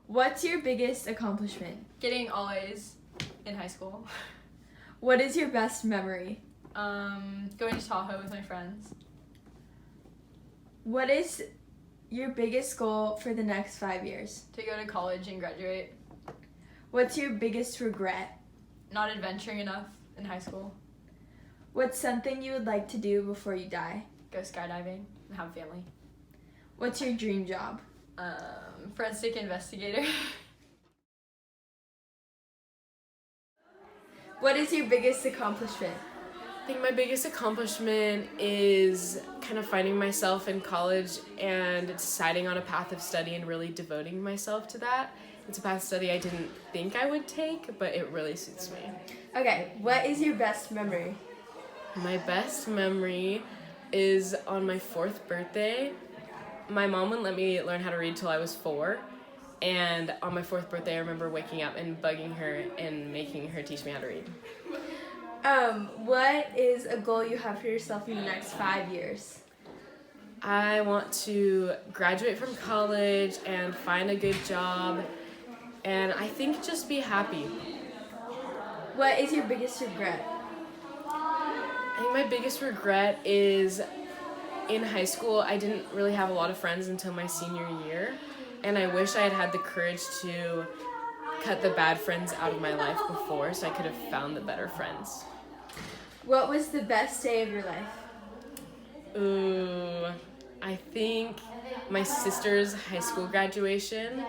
What's your biggest accomplishment? Getting all A's in high school. What is your best memory? Going to Tahoe with my friends. What is your biggest goal for the next 5 years? To go to college and graduate. What's your biggest regret? Not adventuring enough in high school. What's something you would like to do before you die? Go skydiving and have a family. What's your dream job? Forensic investigator. What is your biggest accomplishment? I think my biggest accomplishment is kind of finding myself in college and deciding on a path of study and really devoting myself to that. It's a path of study I didn't think I would take, but it really suits me. Okay, what is your best memory? My best memory is on my 4th birthday. My mom wouldn't let me learn how to read till I was 4. And on my 4th birthday, I remember waking up and bugging her and making her teach me how to read. What is a goal you have for yourself in the next 5 years? I want to graduate from college and find a good job, and I think just be happy. What is your biggest regret? I think my biggest regret is in high school, I didn't really have a lot of friends until my senior year, and I wish I had had the courage to cut the bad friends out of my life before so I could have found the better friends. What was the best day of your life? Ooh, I think my sister's high school graduation,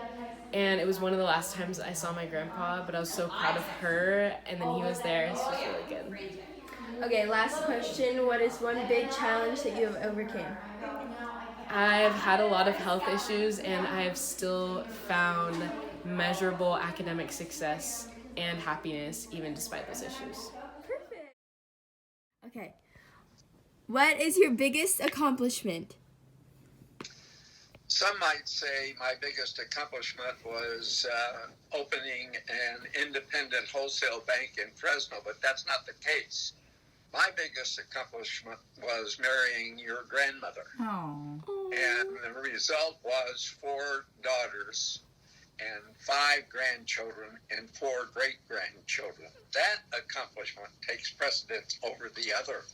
and it was one of the last times I saw my grandpa, but I was so proud of her, and then he was there, so it was really good. Okay, last question. What is one big challenge that you have overcame? I've had a lot of health issues, and I have still found measurable academic success and happiness even despite those issues. Perfect. Okay. What is your biggest accomplishment? Some might say my biggest accomplishment was opening an independent wholesale bank in Fresno, but that's not the case. My biggest accomplishment was marrying your grandmother. Oh. And the result was 4 daughters and 5 grandchildren and 4 great-grandchildren. That accomplishment takes precedence over the other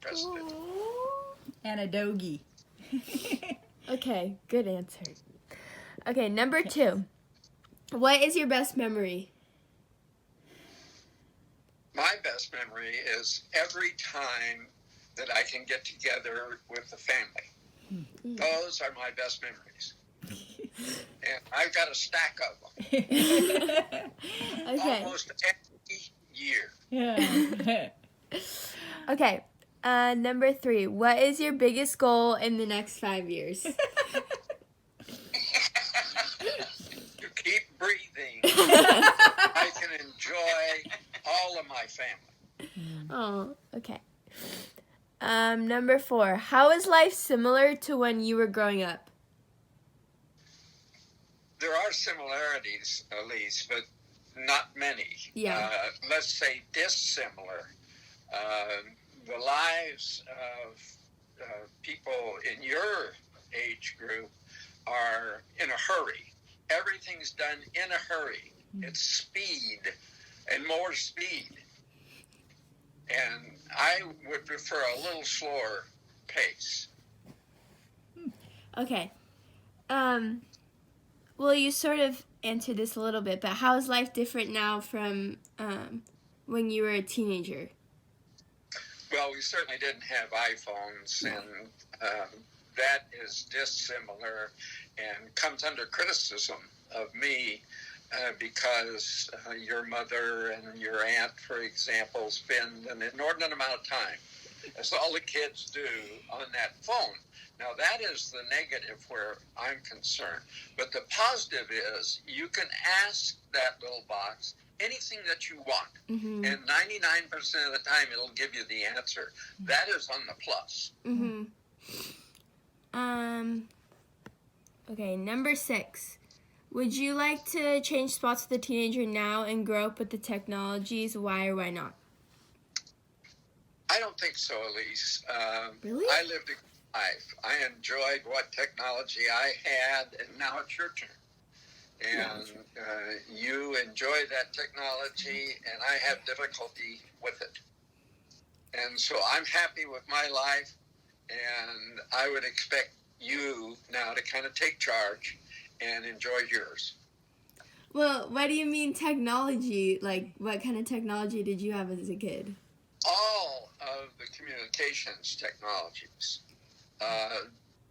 precedent. And a doggy. Okay, good answer. Okay, number 2. What is your best memory? My best memory is every time that I can get together with the family. Those are my best memories. And I've got a stack of them. Okay. Almost every year. Yeah. Okay. Number 3. What is your biggest goal in the next 5 years? To keep breathing, I can enjoy all of my family. Oh, okay. Number 4. How is life similar to when you were growing up? There are similarities, Elise, but not many. Yeah. Let's say dissimilar. The lives of people in your age group are in a hurry. Everything's done in a hurry. It's speed and more speed. And I would prefer a little slower pace. Okay. Well, you sort of answered this a little bit, but how is life different now from when you were a teenager? Well, we certainly didn't have iPhones, and that is dissimilar and comes under criticism of me because your mother and your aunt, for example, spend an inordinate amount of time, as all the kids do, on that phone. Now, that is the negative where I'm concerned. But the positive is you can ask that little box anything that you want. Mm-hmm. And 99% of the time, it'll give you the answer. That is on the plus. Mm-hmm. Okay, number 6. Would you like to change spots with a teenager now and grow up with the technologies? Why or why not? I don't think so, Elise. Really? I lived a good life. I enjoyed what technology I had, and now it's your turn. and you enjoy that technology, and I have difficulty with it. And so I'm happy with my life, and I would expect you now to kind of take charge and enjoy yours. Well, what do you mean technology? Like, what kind of technology did you have as a kid? All of the communications technologies.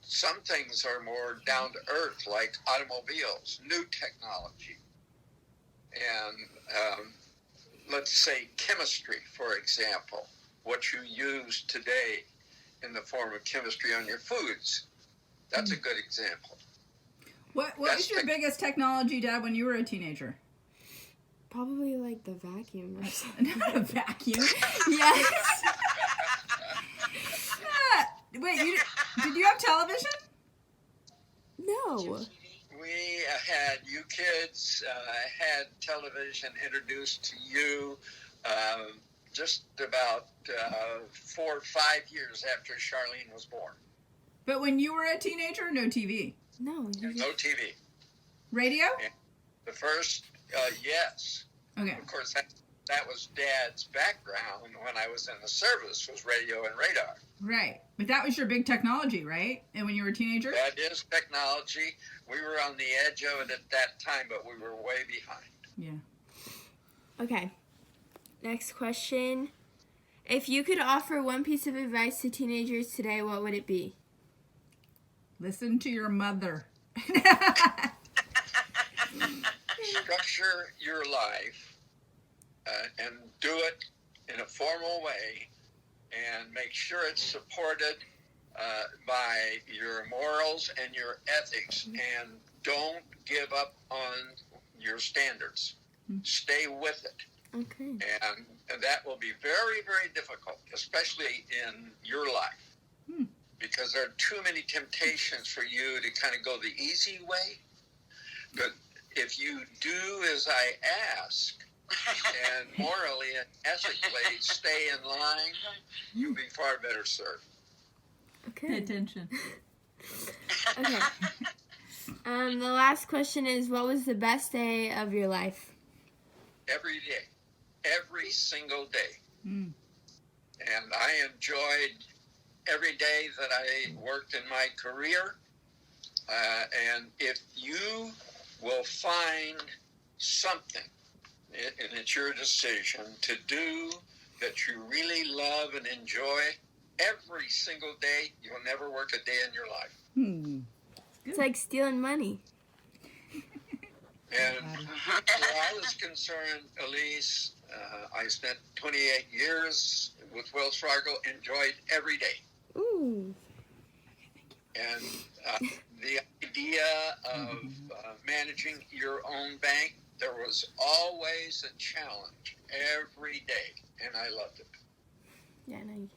Some things are more down to earth, like automobiles, new technology. And let's say chemistry, for example, what you use today in the form of chemistry on your foods. That's a good example. What was your biggest technology, Dad, when you were a teenager? Probably like the vacuum or something. Not a vacuum. Yes. Wait, did you have television? No. We had, you kids had television introduced to you just about 4 or 5 years after Charlene was born. But when you were a teenager, no TV. No. No TV. Radio? The first, yes. Okay. Of course, that was Dad's background when I was in the service, was radio and radar. Right. But that was your big technology, right? And when you were a teenager? That is technology. We were on the edge of it at that time, but we were way behind. Yeah. Okay. Next question. If you could offer one piece of advice to teenagers today, what would it be? Listen to your mother. Structure your life and do it in a formal way, and make sure it's supported by your morals and your ethics, and don't give up on your standards. Stay with it. Okay. And that will be very, very difficult, especially in your life, because there are too many temptations for you to kind of go the easy way. But if you do as I ask, and morally and ethically stay in line, you'll be far better served. Pay Okay. attention. Okay. The last question is, what was the best day of your life? Every day, every single day. Mm. And I enjoyed every day that I worked in my career. And if you will find something, and it's your decision to do that you really love and enjoy every single day, you'll never work a day in your life. Hmm. It's like stealing money. And where I was concerned, Elise, I spent 28 years with Wells Fargo, enjoyed every day. Ooh. And the idea of managing your own bank, there was always a challenge every day, and I loved it. Yeah, no, you